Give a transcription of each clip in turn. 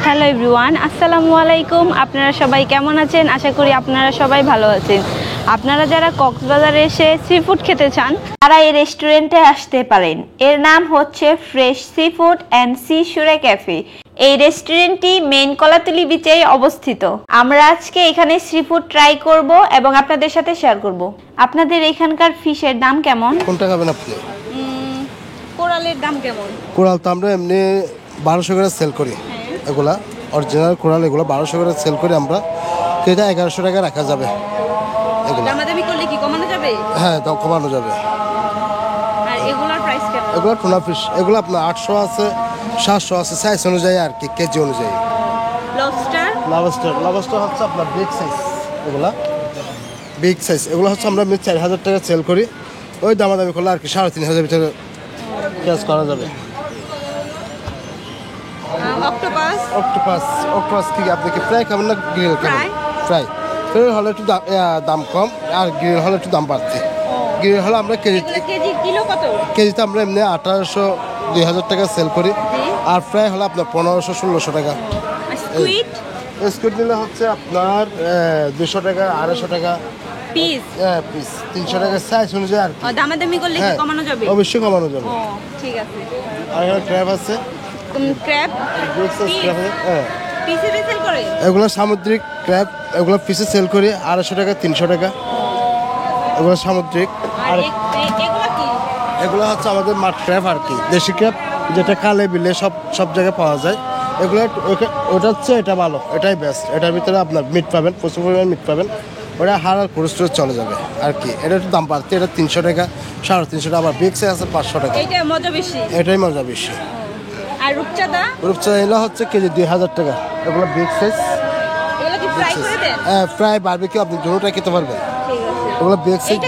Hello everyone, আসসালামু আলাইকুম। আপনারা সবাই কেমন আছেন? আশা করি আপনারা সবাই ভালো আছেন। আপনারা যারা কক্সবাজারে এসে সি ফুড খেতে চান তারা এই রেস্টুরেন্টে আসতে পারেন। এর নাম হচ্ছে fresh sea food and sea shore cafe. এই রেস্টুরেন্টটি মেইন কলাতলি বিচে অবস্থিত। আমরা আজকে এখানে সি ফুড ট্রাই করব এবং আপনাদের সাথে শেয়ার করব। আপনাদের এখানকার ফিশের দাম কেমন? কোনটা খাবেন আপনি? কোরালের দাম কেমন? কোরাল তো আমরা এমনি 1200 করে সেল করি। এগুলা অরিজিনাল কোরাল, এগুলো 1200 করে সেল করি আমরা। এটা 1100 টাকা রাখা যাবে। এগুলো দামাদামি করলে কি কমানো যাবে? হ্যাঁ, দাম কমানো যাবে। আর এগুলোর প্রাইস কেমন? এগুলো টুনা ফিশ, এগুলো আপনার 800 আছে, 700 আছে, সাইজ অনুযায়ী আর কি, কেজি অনুযায়ী। লবস্টার? লবস্টার হচ্ছে আপনার বিগ সাইজ। এগুলা বিগ সাইজ, এগুলো হচ্ছে আমরা 4000 টাকা সেল করি। ওই দামাদামি করলে আর কি 3500 ভিতরে ক্যাশ করা যাবে। অক্টোপাস কি আপনি কি ফ্রাই খাবেন না গ্রিল খাবেন? ফ্রাই হলে একটু দাম কম, আর গ্রিল হলে একটু দাম বাড়ছে। গ্রিল হলে আমরা কেজিতে আমরা এমনি 1800 2000 টাকা সেল করি, আর ফ্রাই হলে আপনার 1500 1600 টাকা। স্কুইড নিলে হচ্ছে আপনার 200 টাকা 250 টাকা পিস। 300 টাকা সাইজ অনুযায়ী আর কি। দামাদামি করলে কি কমানো যাবে? অবশ্যই কমানো যাবে। ঠিক আছে। আর এখানে ক্র্যাব আছে। ক্র্যাব পিসে সেল করে? এগুলো সামুদ্রিক ক্র্যাব, এগুলো পিসে সেল করি 250 টাকা 300 টাকা। এগুলো সামুদ্রিক। আর এগুলো কি? এগুলো হচ্ছে আমাদের মাঠ ক্র্যাব আর কি, দেশি ক্র্যাব, যেটা কালে বিলে সব জায়গায় পাওয়া যায়। এগুলো ওটা হচ্ছে এটা ভালো, এটাই বেস্ট। এটার ভিতরে আপনার মিট পাবেন, প্রচুর পরিমাণ মিট পাবেন। ওটা হার আর কোলেস্ট্রল চলে যাবে আর কি। এটা একটু দাম বাড়ছে, এটা 300 টাকা 350 টাকা। আবার বিগ সাইজ আছে 500 টাকা। এটা মজা বেশি, এটাই মজা বেশি। আর রূপচাঁদা এগুলো হচ্ছে কেজি 2000 টাকা। এগুলো বিগ সাইজ। এগুলো কি ফ্রাই করে দেন? হ্যাঁ, ফ্রাই বারবিকিউ আপনি দুটোটাই খেতে পারবেন। এগুলো বিগ সাইজ।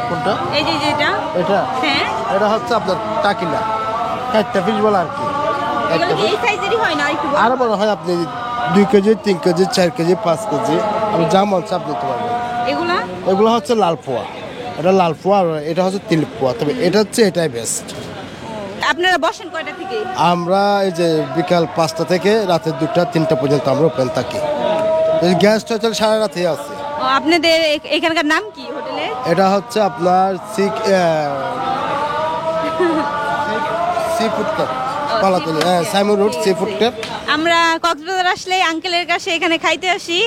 কোনটা? এই যে যেটা এটা, হ্যাঁ, এটা হচ্ছে আপনার টাকিলা, একটা পিস বলা আর কি। এগুলো কি এই সাইজেরই হয় না একটু আরো বড় হয়, আপনি 2 কেজি 3 কেজি 4 কেজি 5 কেজি আপনি যা মন চায় আপনি নিতে পারবেন। এগুলো হচ্ছে লাল পোয়া, এটা লাল পোয়া, আর এটা হচ্ছে তিল পোয়া। তবে এটা হচ্ছে এটাই বেস্ট। আপনারা বসেন কয়টা থেকে? আমরা এই যে বিকাল 5টা থেকে রাতের 2টা 3টা পর্যন্ত আমরা ওপেন থাকি। এই গ্যাসটা চলে সারা রাতেই আছে। আপনাদের এখানকার নাম কি হোটেলের? এটা হচ্ছে আপনার sea food cafe, Kolatoli, Simon road sea food cafe. আমরা কক্সবাজার আসলে আঙ্কেলের কাছে এখানে খাইতে আসি।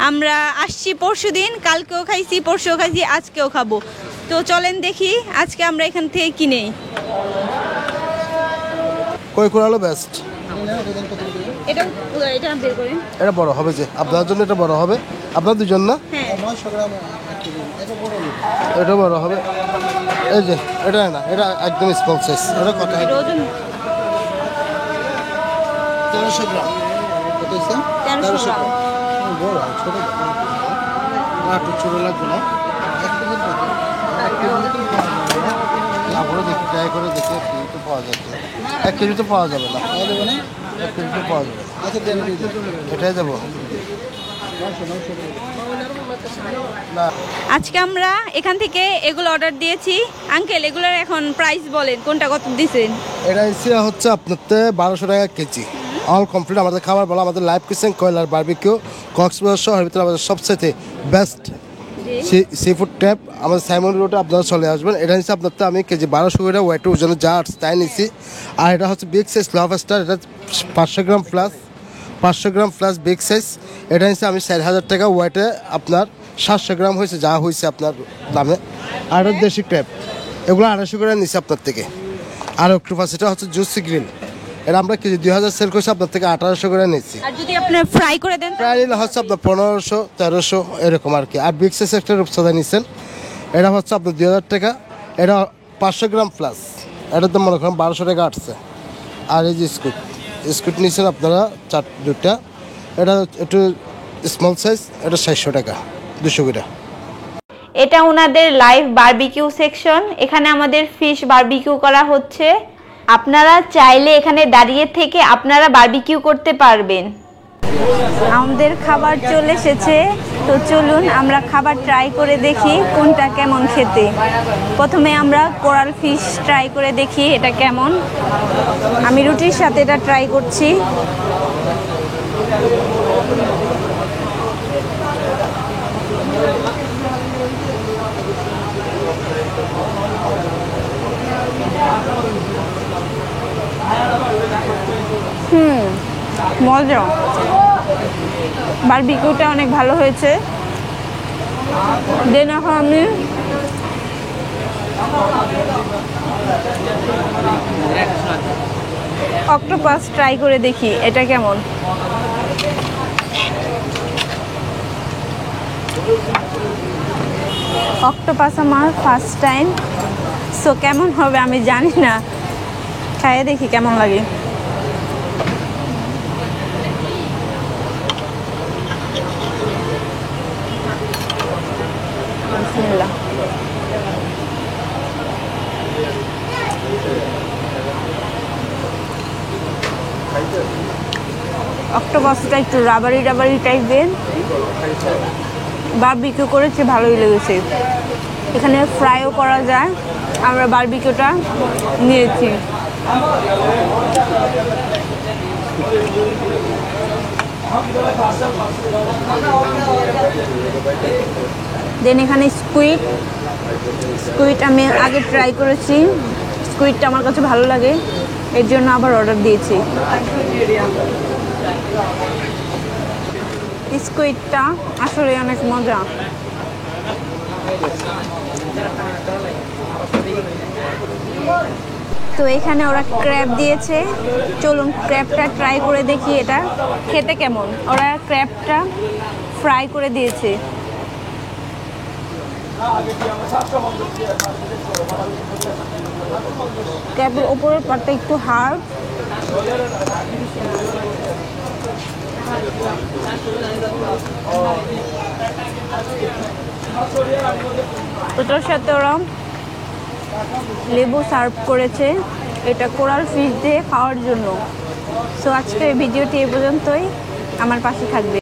আমরা আসছি পরশুদিন, কালকেও খাইছি, পরশুও খাইছি, আজকেও খাবো। তো চলেন দেখি আজকে আমরা এখান থেকে কিনে। কই কোরালো বেস্ট। এটা বের করেন। এটা বড় হবে, যে আপনার জন্য এটা বড় হবে, আপনার দুজন না? হ্যাঁ, এটা বড় হবে। এই যে এটা না, এটা একদম স্মল সাইজ। এটা কত? ওজন 1300 গ্রাম। কত হইছে? 1300 গ্রাম। বড় ছোট না, একটু ছোট লাগবে না। 1 কেজি পাবে। 1 কেজি মতো পাওয়া যাবে না। আমরা দেখি ট্রাই করে দেখি, 1 কেজি তো পাওয়া যাবে। 1 কেজি তো পাওয়া যাবে না। পাওয়া যাবে না? 1 কেজি তো পাওয়া যাবে। আচ্ছা, এটাই দেবো। আজকে আমরা এখান থেকে এগুলো অর্ডার দিয়েছি। আঙ্কেল, এগুলোর এখন প্রাইস বলেন, কোনটা কত দিছেন? এটা হচ্ছে আপনার 1200 টাকা কেজি। অল কমপ্লিট আমাদের খাবার বলা, আমাদের লাইভ কিচেন কয়লার বারবিকিউ কক্সবাজার শহরের ভিতরে আমাদের সবচেয়ে বেস্ট সি ফুড ট্যাপ। আমাদের সাইমন রোডে আপনারা চলে আসবেন। এটা হচ্ছে আপনার আমি কেজি 1200 করে ওয়েটের ওজনে যা তাই নিছি। আর এটা হচ্ছে বিগ সাইজ লবস্টার, এটা 500 গ্রাম প্লাস বিগ সাইজ। এটা হচ্ছে আমি 4000 টাকা ওয়েটে, আপনার 700 গ্রাম হয়েছে, যা হয়েছে আপনার দামে। আর এটা দেশি ক্র্যাব, এগুলো 250 করে নিছি আপনার থেকে। আর অক্টোপাস, এটা হচ্ছে জুসি গ্রিল, এটা আমরা কেজি 2000 সেল করছি, আপনার থেকে 1800 করে নিচ্ছি। আর যদি আপনি ফ্রাই করে দেন? ফ্রাই নিলে হচ্ছে আপনার 1500 1300 এরকম আর কি। আর বিগ সাইজ একটা রূপসাদা নিচ্ছেন, এটা হচ্ছে আপনার 2000 টাকা। এটা 500 গ্রাম প্লাস, এটার দাম মনে করেন 1200 টাকা আসছে। আর এই যে স্কুট নিচ্ছেন আপনারা 2টা, এটা একটু স্মল সাইজ, এটা 600 টাকা 200 করে। এটা ওনাদের লাইভ বারবিকিউ সেকশন। এখানে আমাদের ফিশ বারবিকিউ করা হচ্ছে। আপনারা চাইলে এখানে দাঁড়িয়ে থেকে আপনারা বারবিকিউ করতে পারবেন। আমাদের খাবার চলে এসেছে, তো চলুন আমরা খাবার ট্রাই করে দেখি কোনটা কেমন খেতে। প্রথমে আমরা কোরাল ফিশ ট্রাই করে দেখি এটা কেমন। আমি রুটির সাথে এটা ট্রাই করছি। মজা, বারবিকিউটা অনেক ভালো হয়েছে। দেন এখন আমি অক্টোপাস ট্রাই করে দেখি এটা কেমন। অক্টোপাস আমার ফার্স্ট টাইম, সো কেমন হবে আমি জানি না, খাইয়ে দেখি কেমন লাগে। বিসমিল্লাহ। অক্টোপাসটা একটু রাবারি রাবারি টাইপের, বারবিকিউ করেছে, ভালোই লেগেছে। এখানে ফ্রাইও করা যায়, আমরা বারবিকিউটা নিয়েছি। দেন এখানে স্কুইড আমি আগে ট্রাই করেছি, স্কুইডটা আমার কাছে ভালো লাগে, এর জন্য আবার অর্ডার দিয়েছি। স্কুইডটা আসলে অনেক মজা। তো এখানে ওরা ক্র্যাব দিয়েছে, চলুন ক্র্যাবটা ট্রাই করে দেখি এটা খেতে কেমন। ওরা ক্র্যাবটা ফ্রাই করে দিয়েছে। ক্র্যাবের ওপরের পাটটা একটু হার্ড, ওটার সাথে ওরা লেবু সার্ভ করেছে, এটা কোরাল ফিশ দিয়ে খাওয়ার জন্য। সো আজকের ভিডিওটি এ পর্যন্তই, আমার পাশে থাকবে।